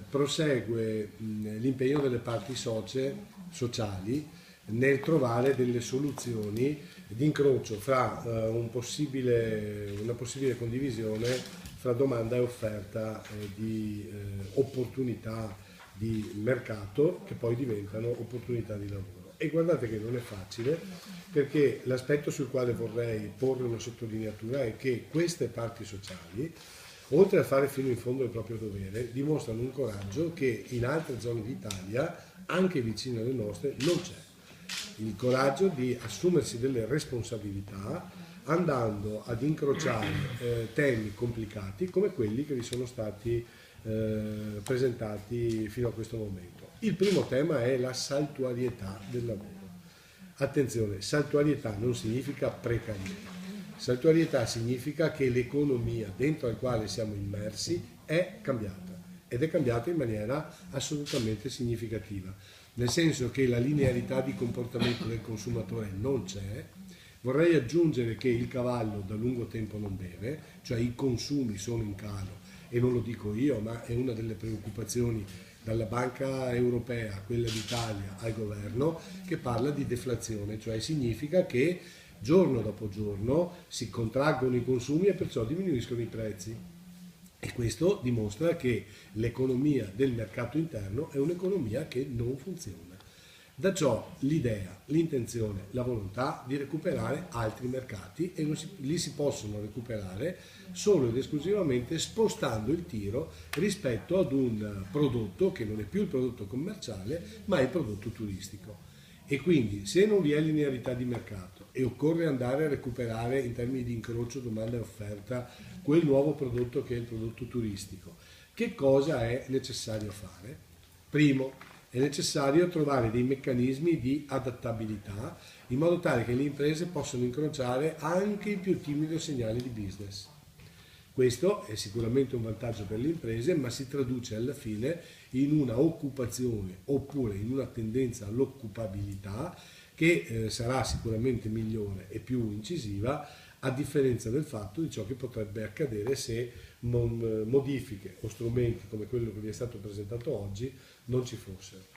prosegue l'impegno delle parti sociali nel trovare delle soluzioni di incrocio fra una possibile condivisione fra domanda e offerta di opportunità di mercato che poi diventano opportunità di lavoro. E guardate che non è facile, perché l'aspetto sul quale vorrei porre una sottolineatura è che queste parti sociali, oltre a fare fino in fondo il proprio dovere, dimostrano un coraggio che in altre zone d'Italia, anche vicine alle nostre, non c'è. Il coraggio di assumersi delle responsabilità andando ad incrociare temi complicati come quelli che vi sono stati presentati fino a questo momento. Il primo tema è la saltuarietà del lavoro. Attenzione, saltuarietà non significa precarietà. Saltuarietà significa che l'economia dentro la quale siamo immersi è cambiata, ed è cambiata in maniera assolutamente significativa, nel senso che la linearità di comportamento del consumatore non c'è. Vorrei aggiungere che il cavallo da lungo tempo non beve, cioè i consumi sono in calo, e non lo dico io, ma è una delle preoccupazioni dalla Banca Europea, quella d'Italia, al governo, che parla di deflazione, cioè significa che giorno dopo giorno si contraggono i consumi e perciò diminuiscono i prezzi. E questo dimostra che l'economia del mercato interno è un'economia che non funziona. Da ciò l'idea, l'intenzione, la volontà di recuperare altri mercati, e li si possono recuperare solo ed esclusivamente spostando il tiro rispetto ad un prodotto che non è più il prodotto commerciale ma è il prodotto turistico. E quindi se non vi è linearità di mercato e occorre andare a recuperare in termini di incrocio domanda e offerta quel nuovo prodotto che è il prodotto turistico, che cosa è necessario fare? Primo, è necessario trovare dei meccanismi di adattabilità in modo tale che le imprese possano incrociare anche i più timidi segnali di business. Questo è sicuramente un vantaggio per le imprese, ma si traduce alla fine in una occupazione oppure in una tendenza all'occupabilità che sarà sicuramente migliore e più incisiva, a differenza del fatto di ciò che potrebbe accadere se modifiche o strumenti come quello che vi è stato presentato oggi non ci fossero.